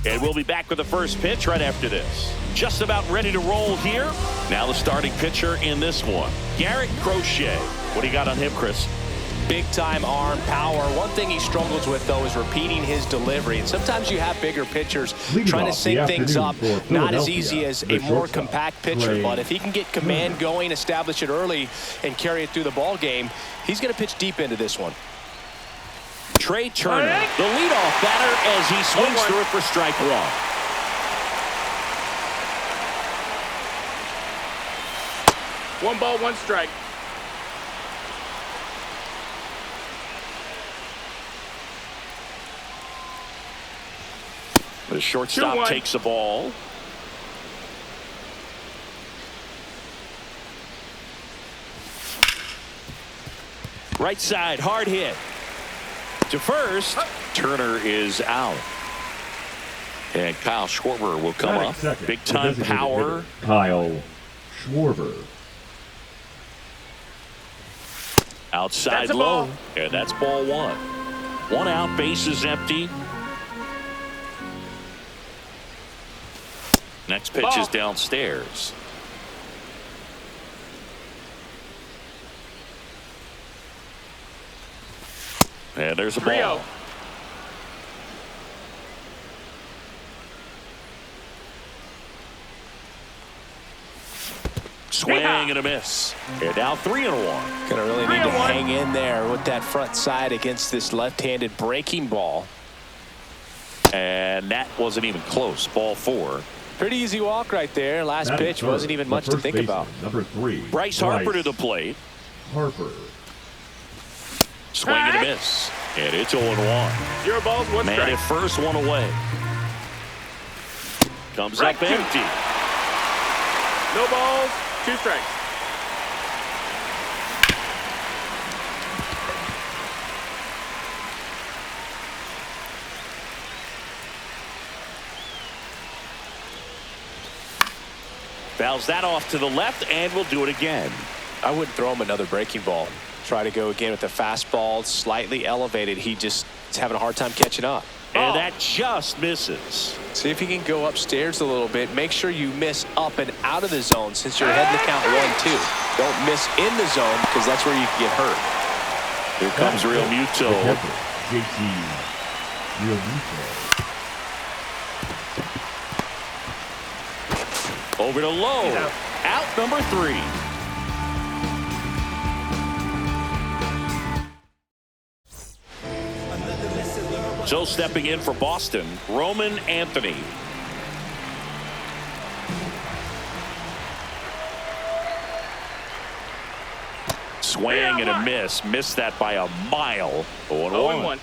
And we'll be back with the first pitch right after this. Just about ready to roll here. Now the starting pitcher in this one, Garrett Crochet. What do you got on him, Chris? Big-time arm power. One thing he struggles with, though, is repeating his delivery. And sometimes you have bigger pitchers trying to sync things up. Not as easy as a more compact pitcher. But if he can get command going, establish it early, and carry it through the ball game, he's going to pitch deep into this one. Trey Turner, the leadoff batter, as he swings through it for strike one. One ball, one strike. The shortstop takes the ball. Right side, hard hit. To first, Turner is out. And Kyle Schwarber will come up. Big time power. Kyle Schwarber. Outside low. And that's ball one. One out, base is empty. Next pitch is downstairs. And there's a ball. Swing and a miss. And now 3-1. Gonna really need to hang in there with that front side against this left-handed breaking ball. And that wasn't even close. Ball four. Pretty easy walk right there. Last pitch wasn't even much to think about. Number 3. Bryce Harper to the plate. Harper. Swing and a miss. And it's 0-1. 0 balls, 1 strike. Man at first, one away. Comes up empty. No balls, 2 strikes. Fouls that off to the left, and we'll do it again. I wouldn't throw him another breaking ball. Try to go again with the fastball, slightly elevated. He just is having a hard time catching up. And that just misses. See if he can go upstairs a little bit. Make sure you miss up and out of the zone since you're heading to count 1-2. Don't miss in the zone because that's where you can get hurt. Here comes Real Muto. JT Real Muto. Over to Lowe. Out number 3. So stepping in for Boston, Roman Anthony. Swing and a miss. Missed that by a mile. 0-1.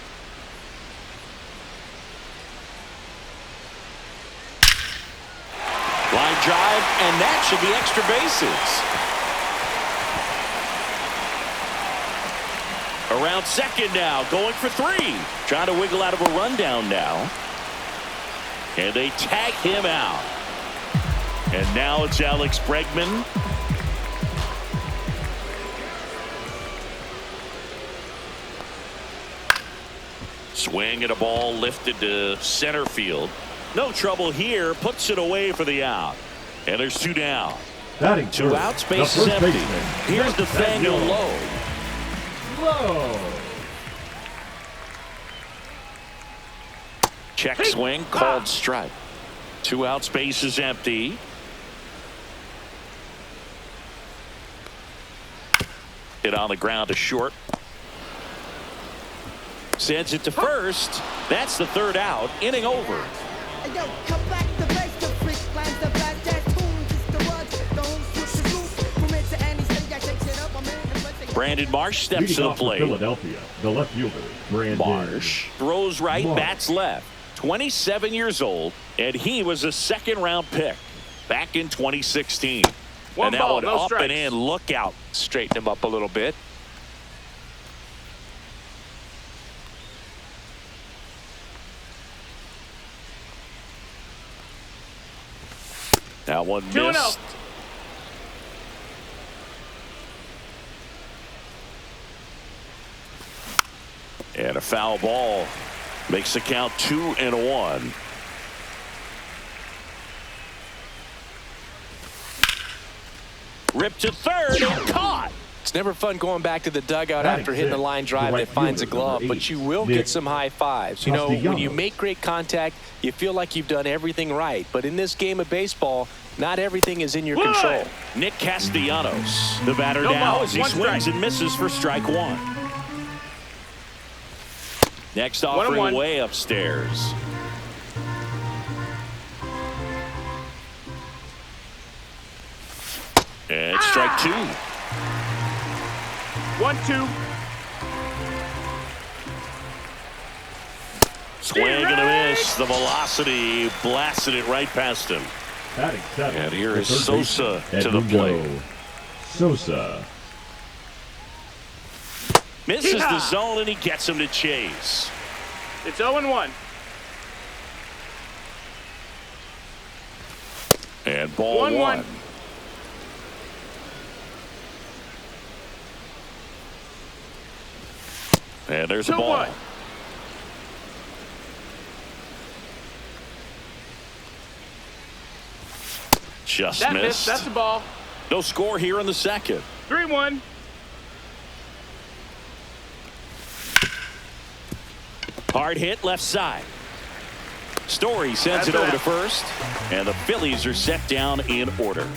Line drive, and that should be extra bases. Around second now, going for 3. Trying to wiggle out of a rundown now. And they tag him out. And now it's Alex Bregman. Swing and a ball lifted to center field. No trouble here. Puts it away for the out. And there's 2 down. 2 outs, base is empty. Here's Nathaniel Lowe. Check swing, called strike. 2 outs, base is empty. Hit on the ground to short. Sends it to first. That's the 3rd out. Inning over. Brandon Marsh steps to the plate. Philadelphia, the left fielder, Brandon Marsh throws right, bats left. 27 years old, and he was a 2nd-round pick back in 2016. One and that ball, one no up strikes. and in. Look out. Straighten him up a little bit. That one 2-0. missed. And a foul ball makes the count 2-1. trip to third and caught. It's never fun going back to the dugout after hitting the line drive that finds a glove, but you will get some high fives. You know, when you make great contact, you feel like you've done everything right. But in this game of baseball, not everything is in your control. Nick Castellanos, the batter now as he swings and misses for strike one. Next offering way upstairs. And strike two. 1-2. Swing and a miss. The velocity blasted it right past him. And here is Sosa to the plate. Sosa misses the zone and he gets him to chase. It's 0-1. And ball one. And there's a ball. Just missed. That's the ball. No score here in the second. 3-1. Hard hit left side. Story sends it over to first. And the Phillies are set down in order.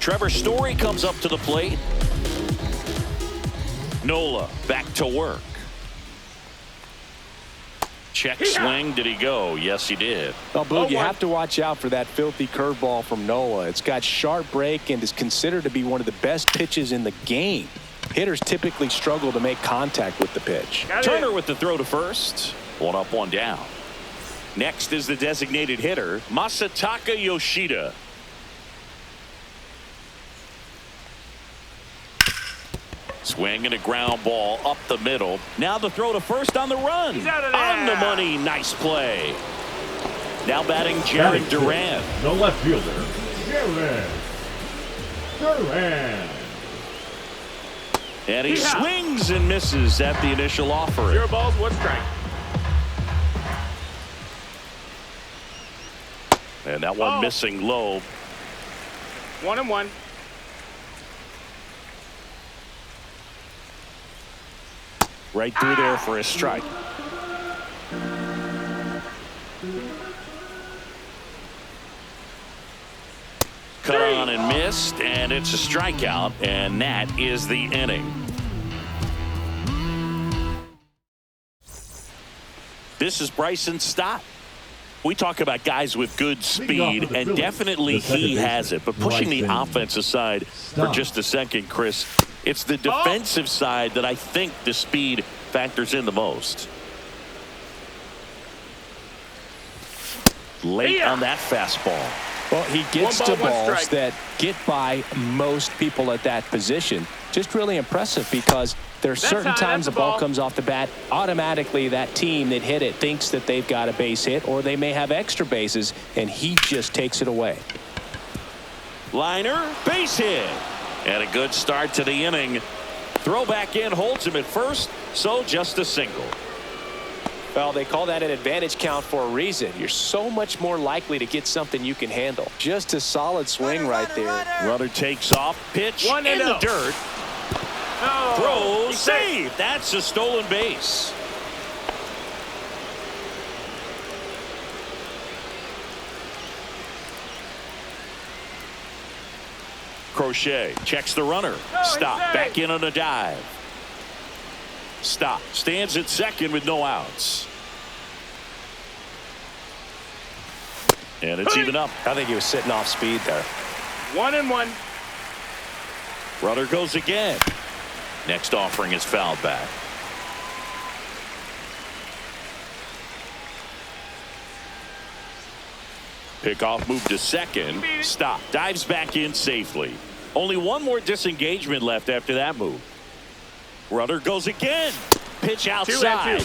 Trevor Story comes up to the plate. Nola back to work. Check swing. Did he go? Yes, he did. Well, Boog, you have to watch out for that filthy curveball from Nola. It's got sharp break and is considered to be one of the best pitches in the game. Hitters typically struggle to make contact with the pitch. Turner with the throw to first. One up, one down. Next is the designated hitter, Masataka Yoshida. Swing and a ground ball up the middle. Now the throw to first on the run. On the money. Nice play. Now batting Jared Duran. The left fielder, Jared Duran. And he swings and misses at the initial offering. 0 balls, 1 strike. And that one missing low. 1-1. Right through there for a strike. Cut on and missed, and it's a strikeout, and that is the inning. This is Bryson Stott. We talk about guys with good speed, and definitely he has it. But pushing the offense aside for just a second, Chris, it's the defensive side that I think the speed factors in the most. Late on that fastball. Well, he gets to balls that get by most people at that position. Just really impressive because there's certain times the ball comes off the bat, automatically that team that hit it thinks that they've got a base hit or they may have extra bases, and he just takes it away. Liner, base hit. And a good start to the inning. Throw back in, holds him at first, so just a single. Well, they call that an advantage count for a reason. You're so much more likely to get something you can handle. Just a solid swing right there. Runner takes off, pitch in the dirt. Throw, save. That's a stolen base. Crochet checks the runner. Stop. Back in on a dive. Stop. Stands at second with no outs. And it's even up. I think he was sitting off speed there. 1-1. Runner goes again. Next offering is fouled back. Pickoff move to second. Stop. Dives back in safely. Only one more disengagement left after that move. Runner goes again. Pitch outside.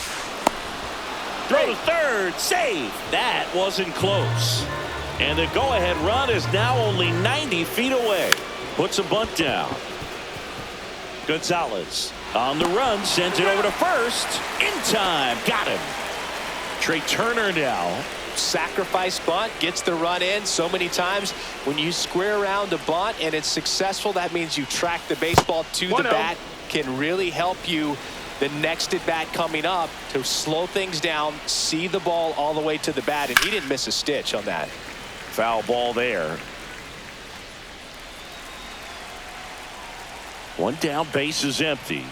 Throw to third. Save. That wasn't close. And the go-ahead run is now only 90 feet away. Puts a bunt down. Gonzalez on the run. Sends it over to first. In time. Got him. Trey Turner now sacrifice bunt, gets the run in. So many times when you square around a bunt and it's successful, that means you track the baseball to the bat. Can really help you the next at bat coming up to slow things down, see the ball all the way to the bat, and he didn't miss a stitch on that. Foul ball there. One down, base is empty.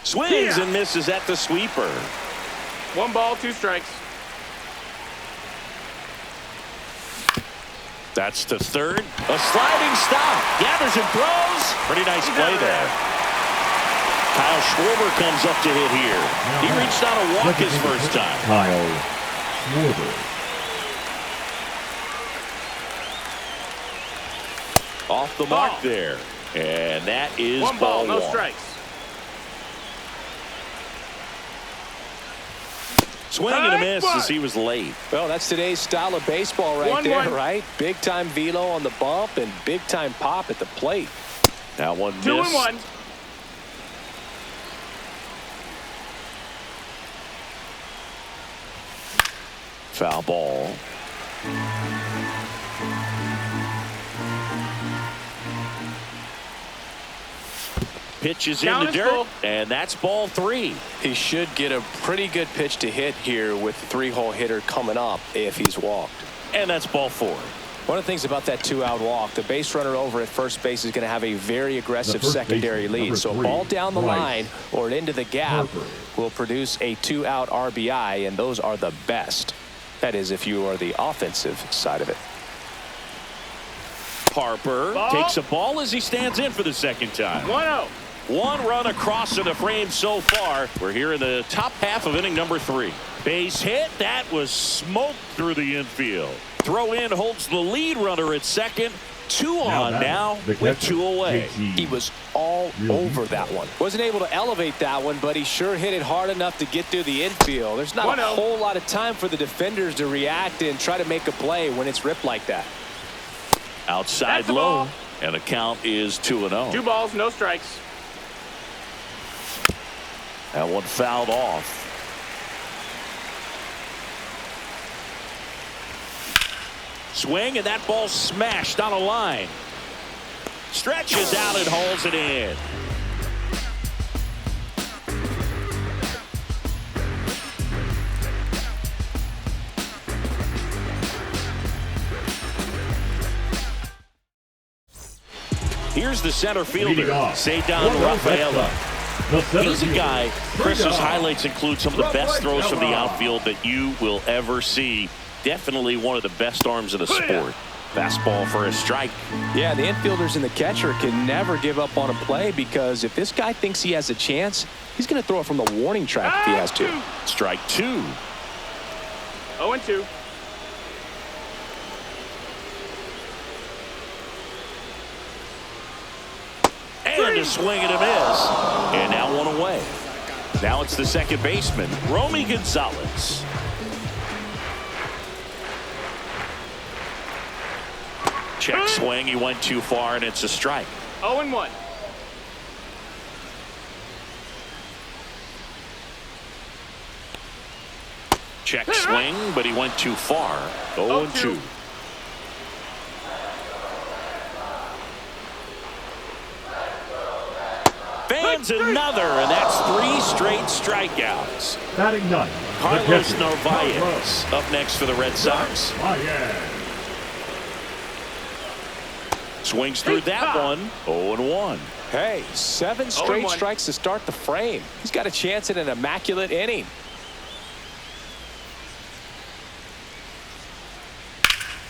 Swings and misses at the sweeper. 1 ball, 2 strikes. That's to third. A sliding stop. Gathers and throws. Pretty nice play there. Kyle Schwarber comes up to hit here. He reached out a walk his first time. Kyle Schwarber. Off the mark there. And that is 1 ball, no 1. strikes. Swing and a miss as he was late. Well, that's today's style of baseball right there, right? Big time velo on the bump and big time pop at the plate. That one missed. 2-1. Foul ball. Pitches in the dirt, and that's ball 3. He should get a pretty good pitch to hit here with the 3-hole hitter coming up if he's walked. And that's ball 4. One of the things about that 2-out walk, the base runner over at first base is going to have a very aggressive secondary lead. So a ball down the line or into the gap will produce a 2-out RBI, and those are the best. That is if you are the offensive side of it. Harper takes a ball as he stands in for the second time. 1-0. 1 run across in the frame so far. We're here in the top half of inning number 3. Base hit. That was smoked through the infield. Throw in holds the lead runner at second. 2 on now with 2 away. He was all over that one. Wasn't able to elevate that one, but he sure hit it hard enough to get through the infield. There's not a whole lot of time for the defenders to react and try to make a play when it's ripped like that. Outside low, and the count is 2-0. 2 balls, no strikes. That one fouled off. Swing, and that ball smashed on a line. Stretches out and hauls it in. Here's the center fielder, Ceddanne Rafaela. He's a guy, Chris's highlights include some of the best throws from the outfield that you will ever see. Definitely one of the best arms in the sport. Fastball for a strike. Yeah, the infielders and the catcher can never give up on a play because if this guy thinks he has a chance, he's going to throw it from the warning track if he has to. Strike 2. 0-2. And a swing and a miss. And now 1 away. Now it's the second baseman, Romy Gonzalez. Check swing. He went too far, and it's a strike. 0-1. Check swing, but he went too far. 0-2. Fans another, and that's 3 straight strikeouts. Batting 9. Carlos Narvaez up next for the Red Sox. Swings through that one. 0-1. Hey, 7 straight strikes to start the frame. He's got a chance at an immaculate inning.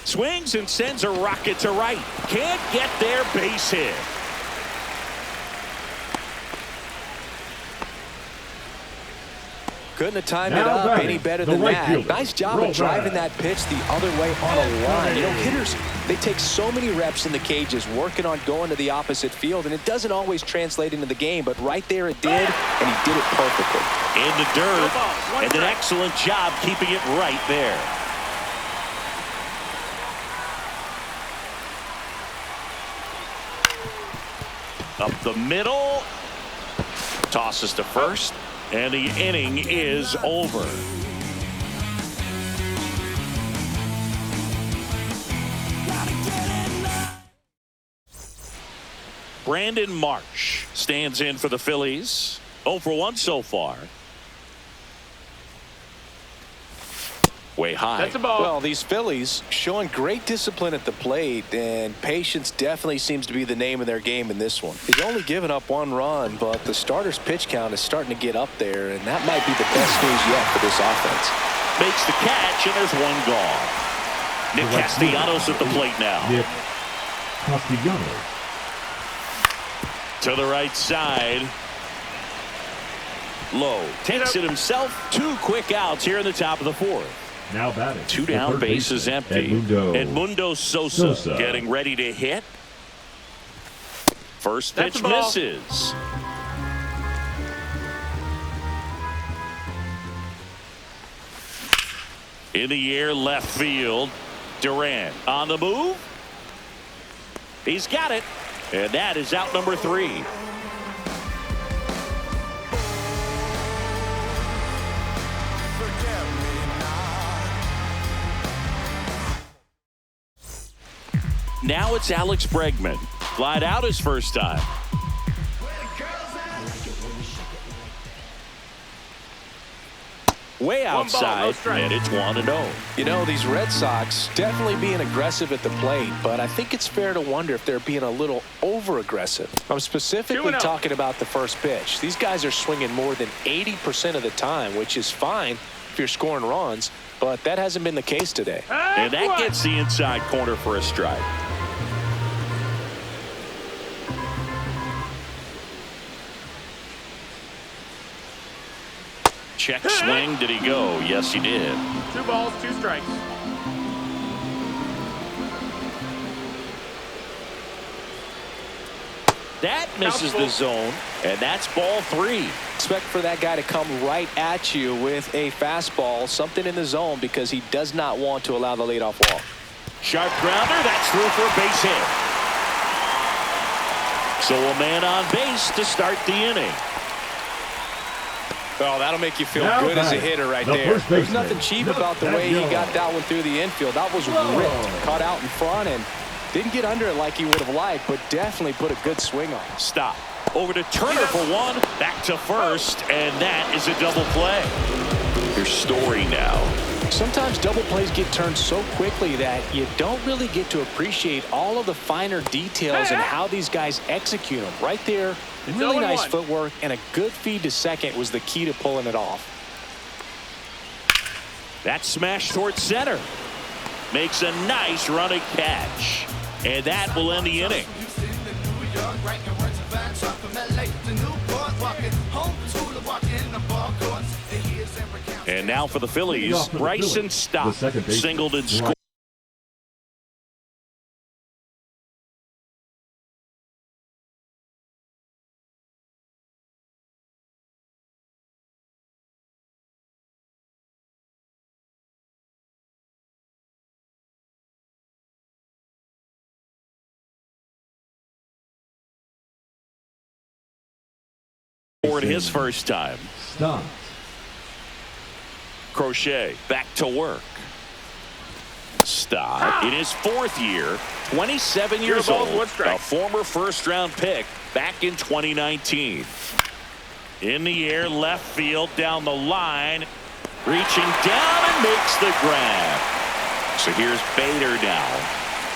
Swings and sends a rocket to right. Can't get there, base hit. Couldn't have timed it up any better than that. Nice job of driving that pitch the other way on a line. You know, hitters, they take so many reps in the cages working on going to the opposite field, and it doesn't always translate into the game, but right there it did, and he did it perfectly. In the dirt, and an excellent job keeping it right there. Up the middle. Tosses to first. And the inning is over. Brandon Marsh stands in for the Phillies. 0 for 1 so far. Way high. That's a ball. Well, these Phillies showing great discipline at the plate, and patience definitely seems to be the name of their game in this one. He's only given up 1 run, but the starter's pitch count is starting to get up there, and that might be the best news yet for this offense. Makes the catch, and there's 1 gone. Nick Castellanos at the plate now. Nick Castellanos. To the right side. Lowe takes it himself. 2 quick outs here in the top of the 4th. Now batting. 2 down, base is empty. Edmundo Sosa getting ready to hit. First pitch misses. In the air, left field. Durant on the move. He's got it. And that is out number 3. Now it's Alex Bregman. Flied out his first time. Way outside, and it's 1-0. You know, these Red Sox definitely being aggressive at the plate, but I think it's fair to wonder if they're being a little over-aggressive. I'm specifically talking about the first pitch. These guys are swinging more than 80% of the time, which is fine if you're scoring runs, but that hasn't been the case today. And that gets the inside corner for a strike. Check swing. Did he go? Yes, he did. 2 balls, 2 strikes. That misses the zone, and that's ball 3. Expect for that guy to come right at you with a fastball, something in the zone, because he does not want to allow the leadoff walk. Sharp grounder. That's through for a base hit. So a man on base to start the inning. Oh, that'll make you feel good as a hitter right there. There's nothing cheap about the way he got that one through the infield. That was ripped, caught out in front, and didn't get under it like he would have liked, but definitely put a good swing on it. Stop. Over to Turner for 1. Back to first, and that is a double play. Your story now. Sometimes double plays get turned so quickly that you don't really get to appreciate all of the finer details and how these guys execute them. Right there, really nice footwork, and a good feed to second was the key to pulling it off. That smash towards center. Makes a nice running catch. And that will end the inning. And now for the Phillies, Bryson Stott singled and scored. His first time. Stop. Crochet back to work. Stott in his 4th year, 27 years old, a former first-round pick back in 2019. In the air, left field, down the line, reaching down and makes the grab. So here's Bader now.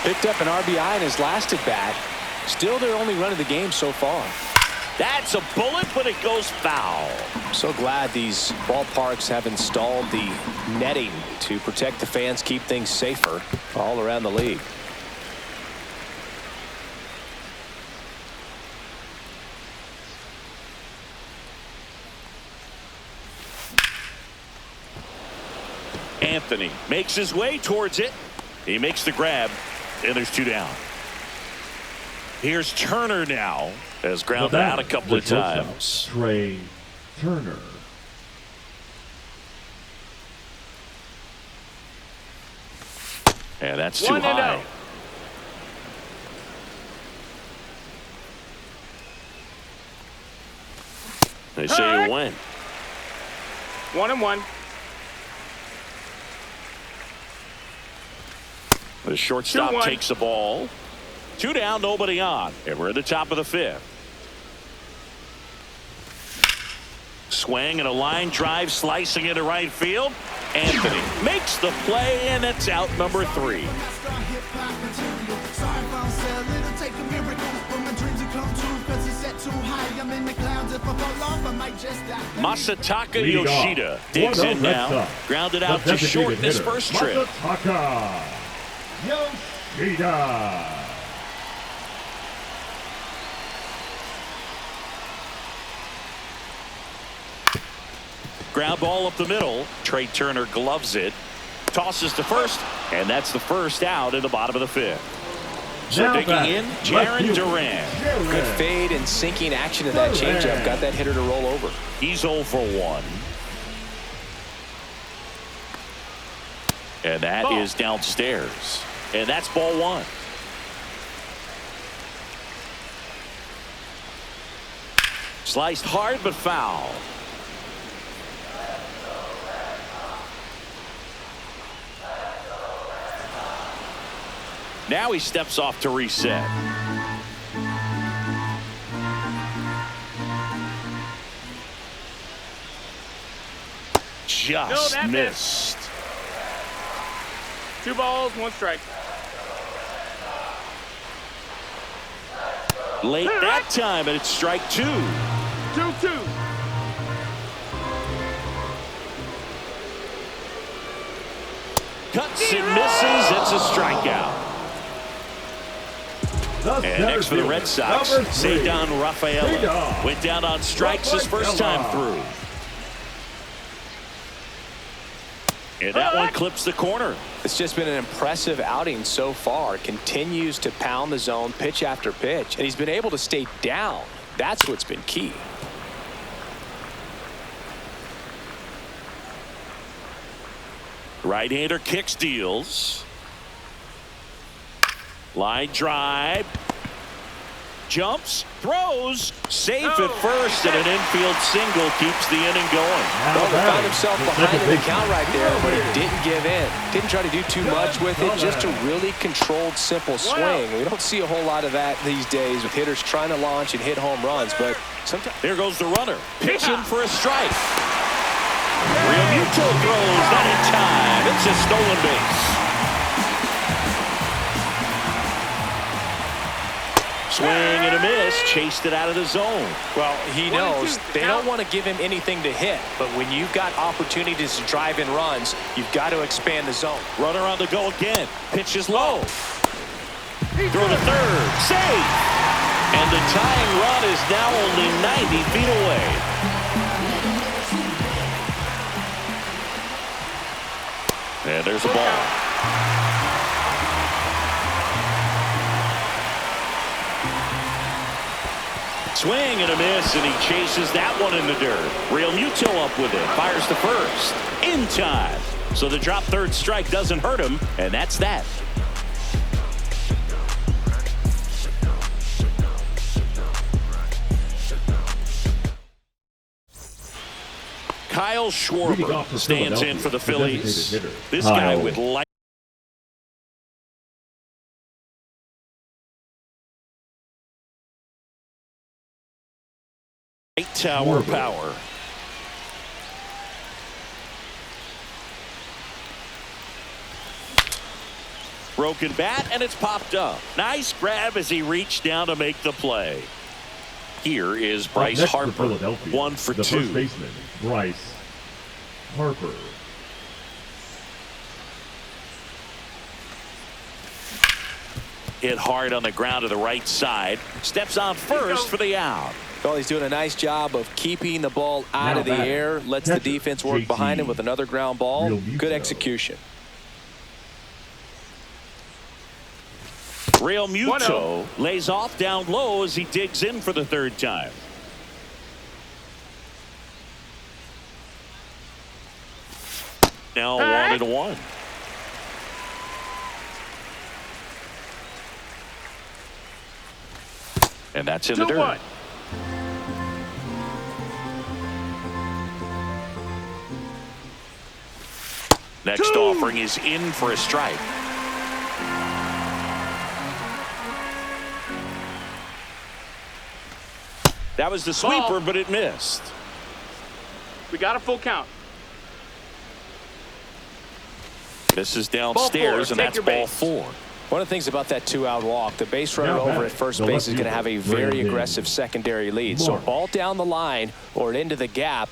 Picked up an RBI in his last at-bat. Still their only run of the game so far. That's a bullet, but it goes foul. So glad these ballparks have installed the netting to protect the fans, keep things safer all around the league. Anthony makes his way towards it. He makes the grab, and there's 2 down. Here's Turner now. Has grounded out a couple of times. Trey Turner. And that's too high. They say you win. 1-1. The shortstop takes the ball. Two down, nobody on. And we're at the top of the fifth. Swing and a line drive slicing into right field. Anthony makes the play, and it's out number 3. Masataka Yoshida digs in now. Grounded out to short in his first trip. Masataka Yoshida. Ground ball up the middle. Trey Turner gloves it. Tosses to first, and that's the first out in the bottom of the fifth. So Now digging in, Jarren Duran. Good fade and sinking action to that changeup. Got that hitter to roll over. He's 0 for 1. And that is downstairs. And that's ball 1. Sliced hard but foul. Now he steps off to reset. Just missed. 2 balls, 1 strike. Late that time, and it's strike 2. 2-2. Cuts and misses. It's a strikeout. And next for the Red Sox, Ceddanne Rafaela. Went down on strikes his first time through. And that one clips the corner. It's just been an impressive outing so far. Continues to pound the zone pitch after pitch, and he's been able to stay down. That's what's been key. Right-hander kicks, deals. Line drive. Jumps, throws, safe at first, and an infield single keeps the inning going. Well, he found himself behind in the count right there, but he didn't give in. Didn't try to do too much with it, just a really controlled, simple swing. We don't see a whole lot of that these days with hitters trying to launch and hit home runs, but sometimes. There goes the runner, pitching for a strike. Realmuto throws, not in time. It's a stolen base. Swing and a miss, chased it out of the zone. Well, he knows they don't want to give him anything to hit, but when you've got opportunities to drive in runs, you've got to expand the zone. Runner on the go again. Pitch is low. Throw to third. Safe. And the tying run is now only 90 feet away. And there's a ball. Swing and a miss, and he chases that one in the dirt. Realmuto up with it. Fires to first. In time. So the drop third strike doesn't hurt him, and that's that. Kyle Schwarber stands in for the Phillies. This guy with light tower power. Broken bat, and it's popped up. Nice grab as he reached down to make the play. Here is Bryce Harper, 1 for 2. The first baseman, Bryce Harper. Hit hard on the ground to the right side. Steps on first for the out. Well, he's doing a nice job of keeping the ball out of the air. Lets the defense work behind him with another ground ball. Good execution. Realmuto lays off down low as he digs in for the third time. Now 1-1. And that's in the dirt. Next offering is in for a strike. That was the sweeper, but it missed. We got a full count. This is downstairs, and that's ball 4. One of the things about that 2-out walk, the base runner over at first base is going to have a very aggressive secondary lead. So a ball down the line or into the gap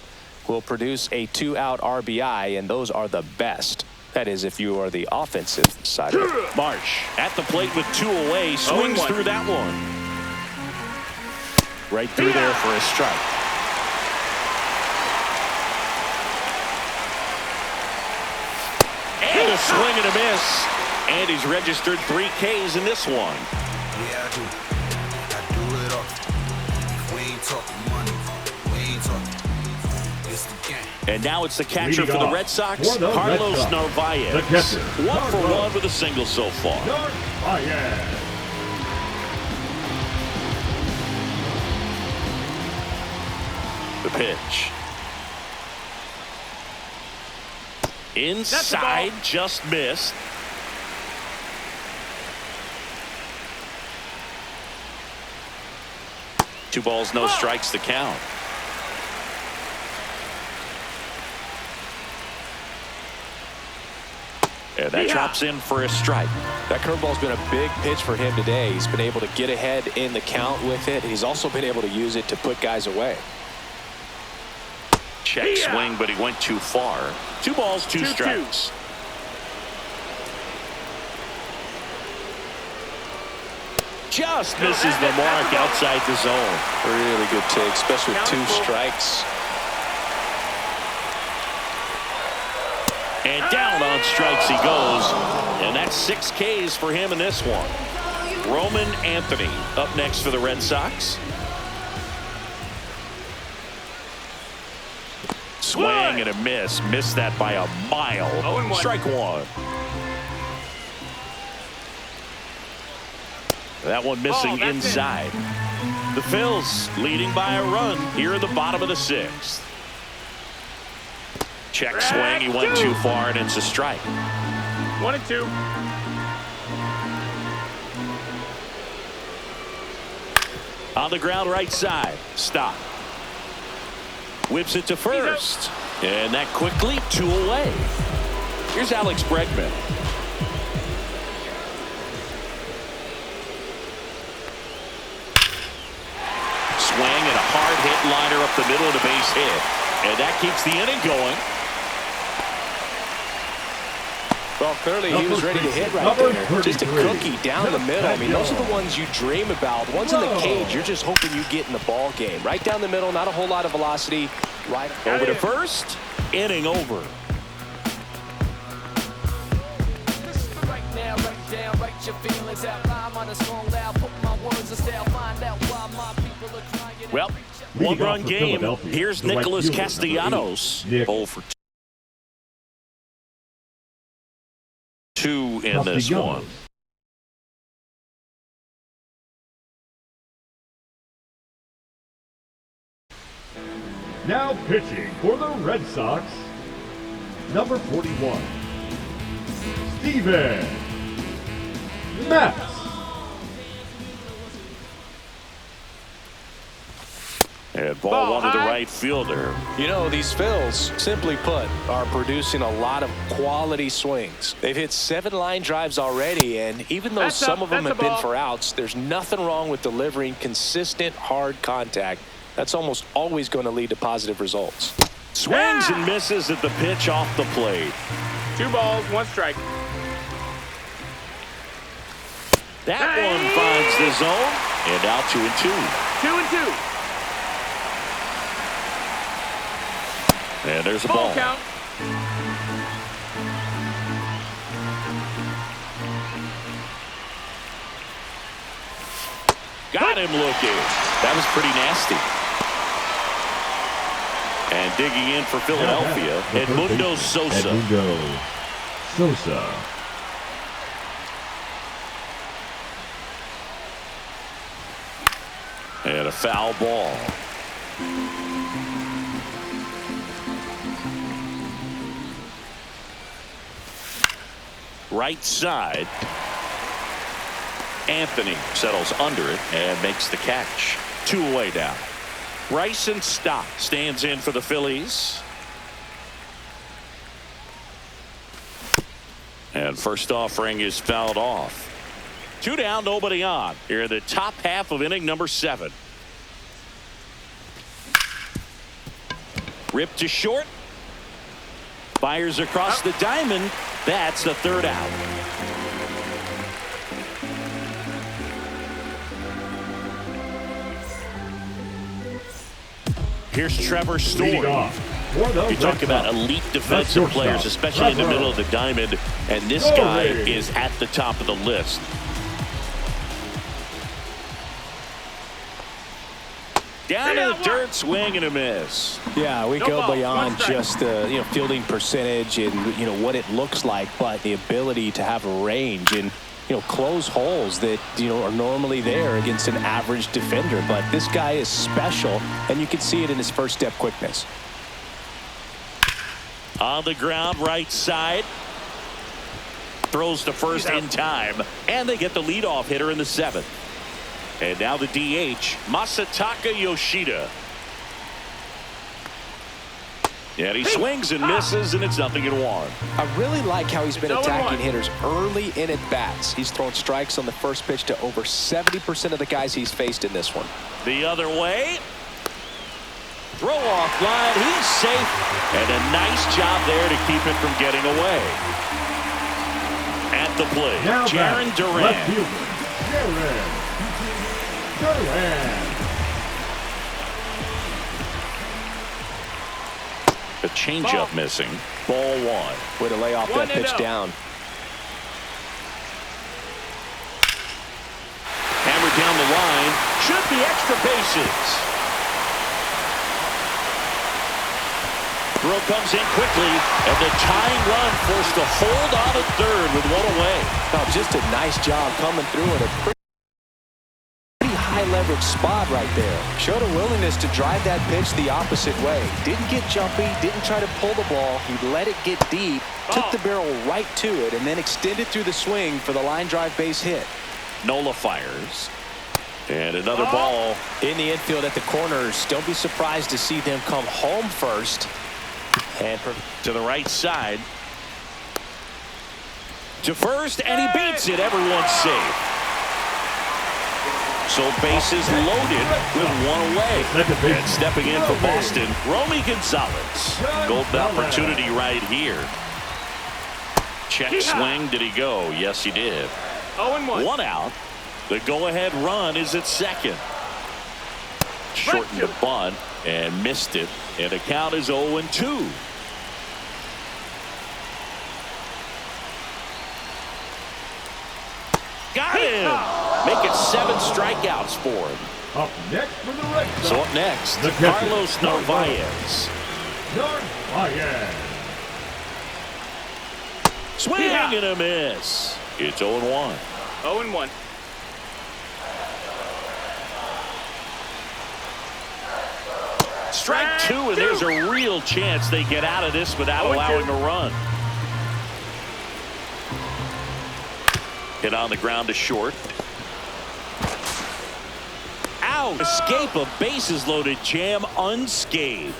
will produce a 2-out RBI, and those are the best. That is, if you are the offensive side of it. Marsh at the plate with 2 away, swings through that one. Right through there for a strike. And a swing and a miss. And he's registered 3 Ks in this one. Yeah, I do. I do it all. We ain't talking money. We ain't talking. It's the game. And now it's the catcher for the Red Sox, Carlos Narvaez. 1 for 1 with a single so far. Narvaez. The pitch. Inside, just missed. Two balls, no strikes to count. And that drops in for a strike. That curveball's been a big pitch for him today. He's been able to get ahead in the count with it. He's also been able to use it to put guys away. Check swing, but he went too far. 2 balls, 2 strikes. Just misses the mark outside the zone. Really good take, especially with 2 strikes. And down on strikes he goes. And that's 6 Ks for him in this one. Roman Anthony up next for the Red Sox. Swing and a miss. Missed that by a mile. Strike 1. That one missing inside. The Phils leading by a run here in the bottom of the 6th. Check swing. He went too far, and it's a strike. 1 and 2. On the ground right side. Stop. Whips it to first. And that quickly 2 away. Here's Alex Bregman. Swing and a hard hit liner up the middle of the base hit. And that keeps the inning going. Well, clearly he was ready to hit right there. Just a cookie down the middle. I mean, those are the ones you dream about. Ones in the cage, you're just hoping you get in the ball game. Right down the middle, not a whole lot of velocity. Right over to first. Inning over. Well, 1-run game. Here's Nicholas Castellanos. 0 for 2 in this one. Now pitching for the Red Sox, number 41, Steven Matz. And ball 1 to the right fielder. You know, these Phils, simply put, are producing a lot of quality swings. They've hit 7 line drives already, and even though some of them have been for outs, there's nothing wrong with delivering consistent, hard contact. That's almost always going to lead to positive results. Swings and misses at the pitch off the plate. 2 balls, 1 strike. That one finds the zone, and out 2 and 2. 2 and 2. And there's a ball. Count. Got him looking. That was pretty nasty. And digging in for Philadelphia, Edmundo Sosa. Edmundo Sosa. And a foul ball. Right side. Anthony settles under it and makes the catch. 2 away now. Bryson Stott stands in for the Phillies. And first offering is fouled off. 2 down, nobody on. Here in the top half of inning number 7. Ripped to short. Fires across the diamond. That's the 3rd out. Here's Trevor Story. You talk about elite defensive players, especially in the middle of the diamond, and this guy is at the top of the list. Down in the dirt, swing and a miss. Yeah, we go beyond just fielding percentage and what it looks like, but the ability to have a range and close holes that are normally there against an average defender. But this guy is special, and you can see it in his first step quickness. On the ground, right side. Throws to first in time, and they get the leadoff hitter in the 7th. And now the DH, Masataka Yoshida. And he swings and misses, and it's 0-1. I really like how he's been attacking hitters early in at bats. He's thrown strikes on the first pitch to over 70% of the guys he's faced in this one. The other way. Throw off line. He's safe. And a nice job there to keep it from getting away. At the plate, Jarren Duran. Left fielder, Jarren Duran. The changeup missing. Ball 1. Way to lay off that pitch down. Hammered down the line. Should be extra bases. Throw comes in quickly, and the tying run forced to hold on at 3rd with 1 away. Oh, just a nice job coming through at a pretty high leverage spot right there. Showed a willingness to drive that pitch the opposite way. Didn't get jumpy, didn't try to pull the ball. He let it get deep, took the barrel right to it, and then extended through the swing for the line drive base hit. Nola fires. And another ball in the infield at the corners. Don't be surprised to see them come home first. And to the right side. To first, and he beats it. Everyone's safe. So bases loaded with 1 away. And stepping in for Boston, Romy Gonzalez. Golden opportunity right here. Check swing. Did he go? Yes, he did. 0-1. 1 out. The go-ahead run is at 2nd. Shortened the bunt and missed it. And the count is 0-2. Got him. Make it 7 strikeouts for him. Up next for the Red Sox. So up next, Carlos Narvaez. Narvaez. Swing and a miss. It's 0-1. 0-1. Strike 2, and there's a real chance they get out of this without allowing a run. Hit on the ground to short. Out. Escape a bases loaded jam unscathed.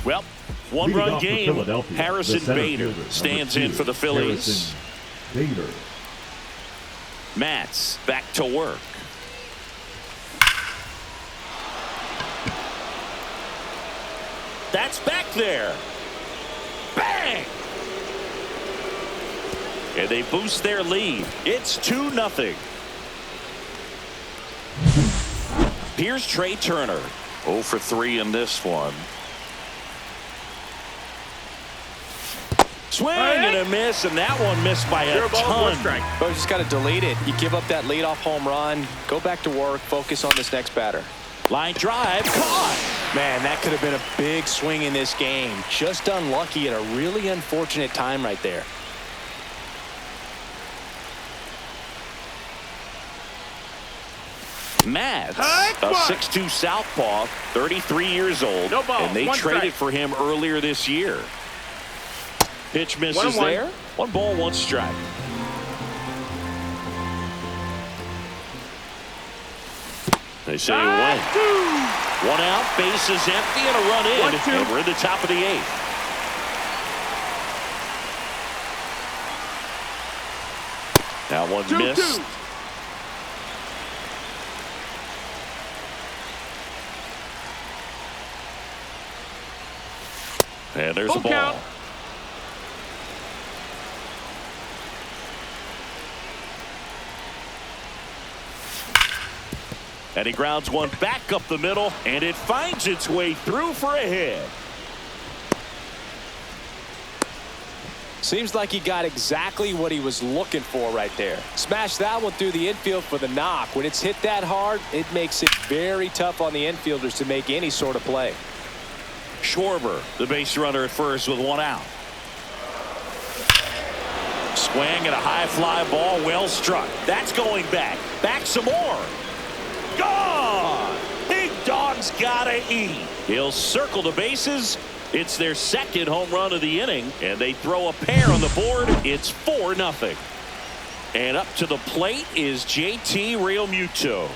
Well, 1-run game. Harrison Bader stands in for the Phillies. Bader. Matz back to work. That's back there. Bang! And they boost their lead. It's 2-0. Here's Trey Turner. 0 for 3 in this one. Swing and a miss, and that one missed by a ton. But you just got to delete it. You give up that leadoff home run, go back to work, focus on this next batter. Line drive, caught. Man, that could have been a big swing in this game. Just unlucky at a really unfortunate time right there. Matz, a 6'2 southpaw, 33 years old, and they traded for him earlier this year. Pitch misses there. 1 ball, 1 strike. They say you win. 1 out, bases empty, and a run in. And we're in the top of the 8th. Now 1 missed. And there's a ball. Count. And he grounds one back up the middle, and it finds its way through for a hit. Seems like he got exactly what he was looking for right there. Smashed that one through the infield for the knock. When it's hit that hard, it makes it very tough on the infielders to make any sort of play. Schwarber, the base runner at first with 1 out. Swing and a high fly ball, well struck. That's going back. Back some more. Gone! Big Dog's gotta eat. He'll circle the bases. It's their 2nd home run of the inning, and they throw a pair on the board. It's 4-0. And up to the plate is JT Realmuto.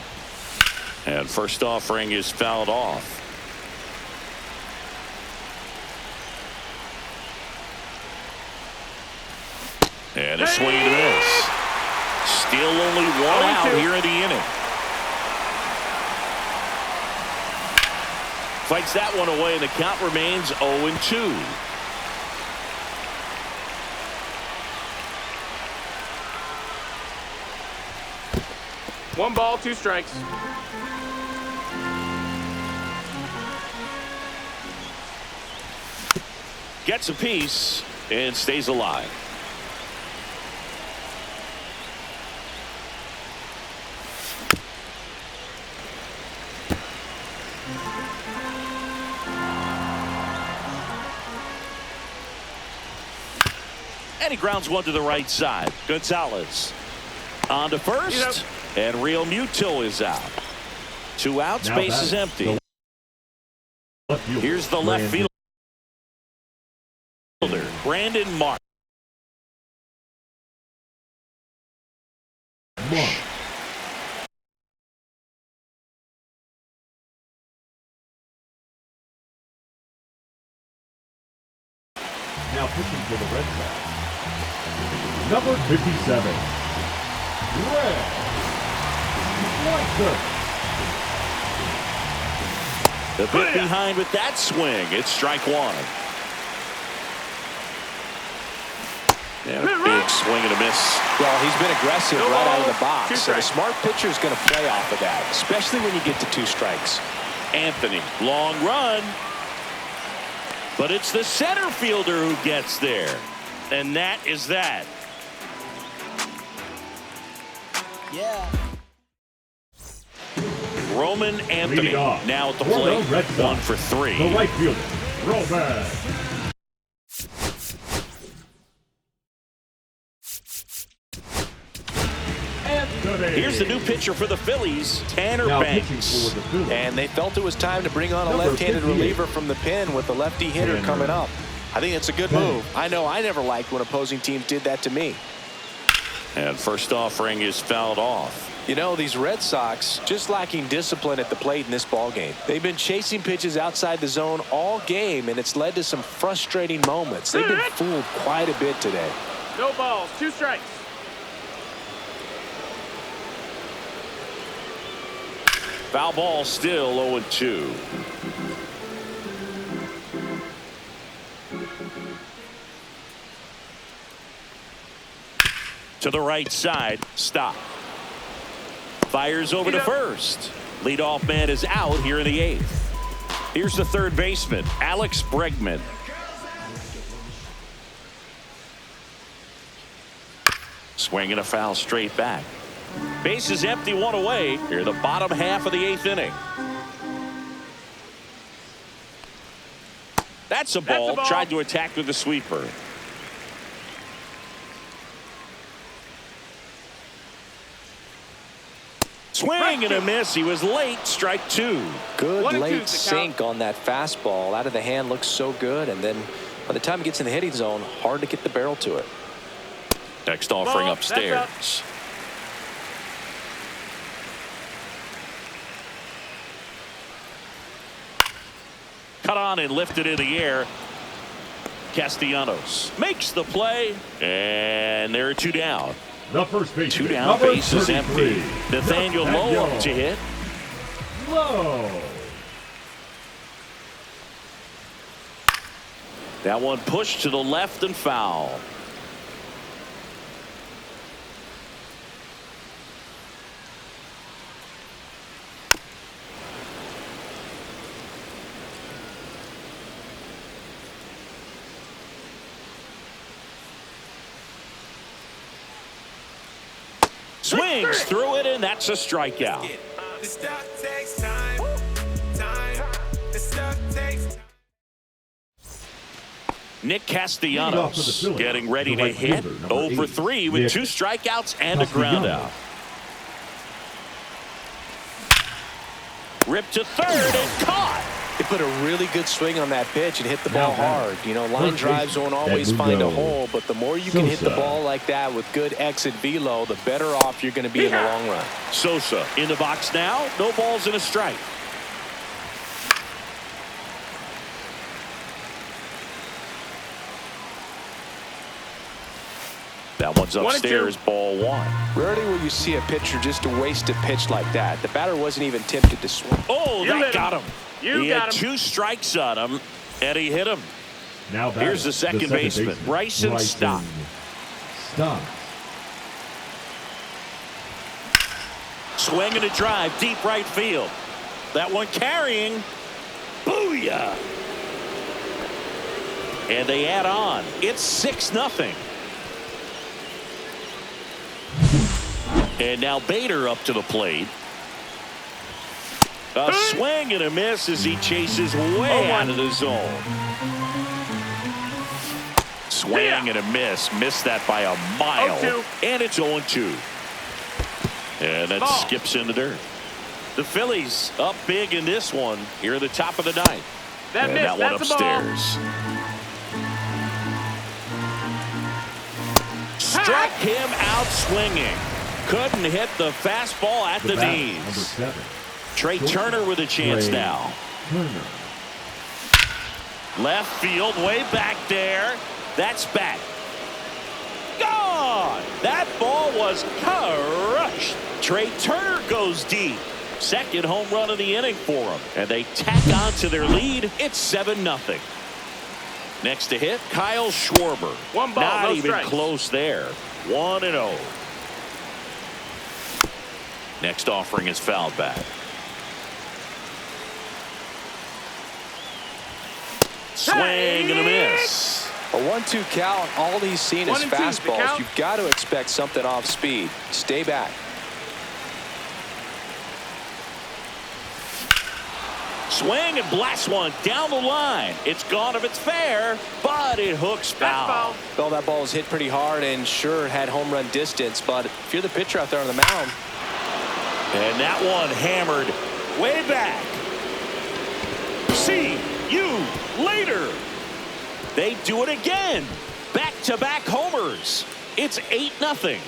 And first offering is fouled off. And a swing and a miss. Still only 1 out here in the inning. Fights that one away, and the count remains 0-2. One ball, 2 strikes. Gets a piece and stays alive. And he grounds one to the right side. Gonzalez on to first, and Realmuto is out. 2 outs, base is empty. Here's the left fielder, Brandon Marsh. Now pitching for the Red Sox, number 57, Greg Weitzer. The bit behind with that swing. It's strike 1. And a big swing and a miss. Well, he's been aggressive right out of the box. So a smart pitcher is going to play off of that, especially when you get to 2 strikes. Anthony, long run. But it's the center fielder who gets there. And that is that. Yeah. Roman Anthony now at the plate. 1 for 3. The right fielder, Roman. Here's the new pitcher for the Phillies, Tanner Banks. And they felt it was time to bring on a left-handed reliever from the pen with the lefty hitter coming up. I think it's a good move. I know I never liked when opposing teams did that to me. And first offering is fouled off. You know, these Red Sox just lacking discipline at the plate in this ball game. They've been chasing pitches outside the zone all game, and it's led to some frustrating moments. They've been fooled quite a bit today. No balls, 2 strikes. Foul ball, still 0-2. To the right side, stop. Fires over to first. Leadoff man is out here in the 8th. Here's the third baseman, Alex Bregman. Swinging a foul straight back. Base is empty, 1 away. Here the bottom half of the 8th inning. That's a ball. Tried to attack with the sweeper. Swing and a miss. He was late. Strike two. Good late sink on that fastball. Out of the hand, looks so good. And then by the time it gets in the hitting zone, hard to get the barrel to it. Next offering upstairs. Cut on and lifted in the air. Castellanos makes the play, and there are two down. The first base. Two down, base is empty. Nathaniel Lowe up to hit. Lowe. That one pushed to the left and foul. Swings through it, and that's a strikeout. Nick Castellanos getting ready to hit. 0 for 3 with 2 strikeouts and a ground out. Ripped to third and caught. He put a really good swing on that pitch and hit the ball hard. You know, line drives won't always find a hole, but the more you can hit the ball like that with good exit velo, the better off you're going to be in the long run. Sosa in the box now. No balls and a strike. That one's upstairs, ball one. Rarely will you see a pitcher just waste a pitch like that. The batter wasn't even tempted to swing. Oh, that got him. He had 2 strikes on him, and he hit him. Now here's the second baseman, Bryson Stott. Swing and a drive, deep right field. That one carrying. Booyah! And they add on. It's 6-0. And now Bader up to the plate. A swing and a miss as he chases way out of the zone. Swing and a miss. Missed that by a mile. 0-2. And it's 0-2. And that skips in the dirt. The Phillies up big in this one here at the top of the ninth. That one upstairs. Struck him out swinging. Couldn't hit the fastball at the knees. Trey Turner with a chance now. Left field, way back there. That's back. Gone! That ball was crushed. Trey Turner goes deep. Second home run of the inning for him. And they tack on to their lead. It's 7-0. Next to hit, Kyle Schwarber. One ball, not no even strikes. close there. 1-0. Next offering is fouled back. Swing and a miss. A 1-2 count. All he's seen is 1-2 fastballs. You've got to expect something off speed. Stay back. Swing and blast one down the line. It's gone if it's fair, but it hooks foul. Well, that ball was hit pretty hard and sure had home run distance, but if you're the pitcher out there on the mound. And that one hammered way back. See you later. They do it again. Back-to-back homers. It's 8-0.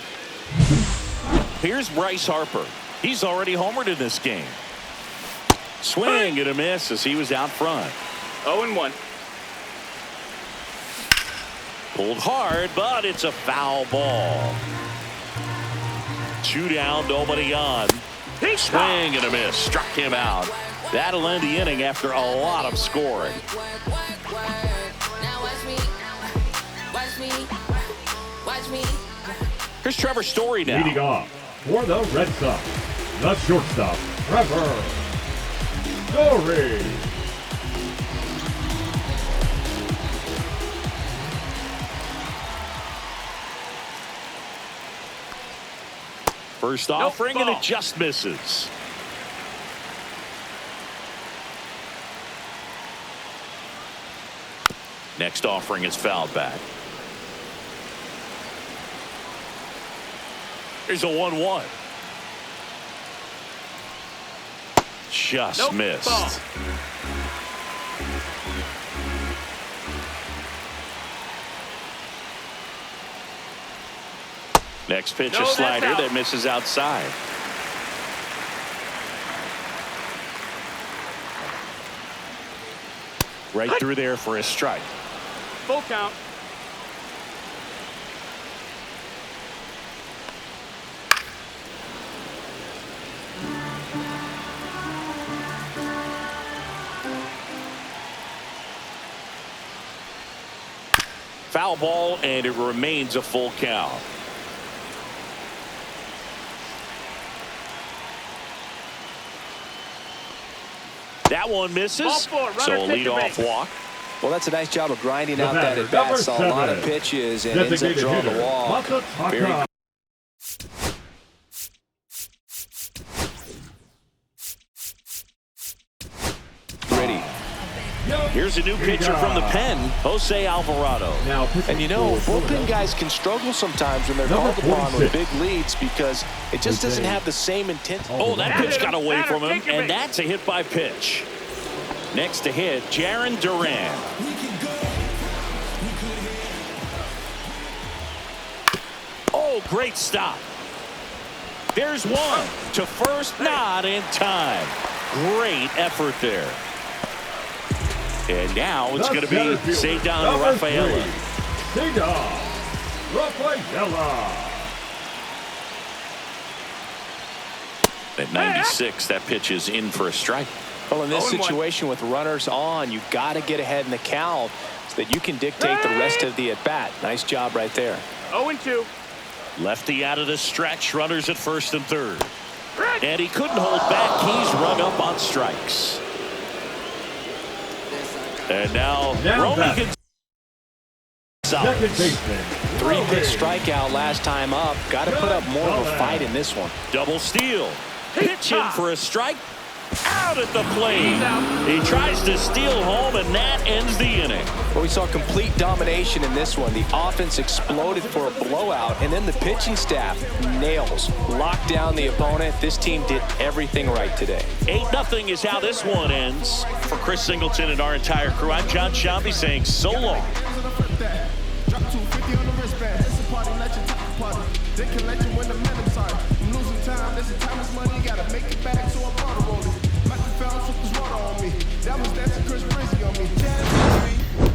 Here's Bryce Harper. He's already homered in this game. Swing and a miss as he was out front. 0-1. Pulled hard, but it's a foul ball. 2 down, nobody on. Swing and a miss. Struck him out. That'll end the inning after a lot of scoring. Here's Trevor Story now. Leading off for the Red Sox, the shortstop, Trevor Story. First offering, and it just misses. Next offering is fouled back. Here's a 1-1. Just missed. Ball. Next pitch, No, a that's slider out. that misses outside. Right through there for a strike. Full count. Foul ball, and it remains a full count. That one misses. Ball four, runner So a take the leadoff base. walk. Well, that's a nice job of grinding out that batter, at bat. number Saw a lot of 7. pitches and ends up Designated drawing the hitter, walk. Masataka. Very gritty. Here's a new pitcher from the pen, Jose Alvarado. Now pitching And you know, for bullpen Philadelphia. guys can struggle sometimes when they're Number called upon with 46. big leads because it just doesn't have the same intensity. Oh, that pitch got away Batter, from him, take your and base. that's a hit by pitch. Next to hit, Jaron Duran. Oh, great stop. There's one to first, not in time. Great effort there. And now it's going to be Cedar Rafaela. Cedar Rafaela. At 96, that pitch is in for a strike. Well, in this 0-1. situation with runners on, you got to get ahead in the count so that you can dictate the rest of the at-bat. Nice job right there. 0-2. Lefty out of the stretch, runners at first and third. And he couldn't hold back. He's rung up on strikes. And now Romy batter. Second Gonzalez. baseman. Three-pitch strikeout last time up. Got to put up more of a fight in this one. Double steal. Pitch in for a strike. Out at the plate. He's out. He tries to steal home, and that ends the inning. Well, we saw complete domination in this one. The offense exploded for a blowout, and then the pitching staff nails. Locked down the opponent. This team did everything right today. 8-0 is how this one ends. For Chris Singleton and our entire crew, I'm John Shambi saying so long. Drop 250 on the wristband. It's a party, let you talk a party. They can let you win the minimum. Sorry, I'm losing time. This is time is money. Gotta make it back, so I'm bottle rolling. Michael Phelps with his water on me. That was dancing Chris Breezy on me.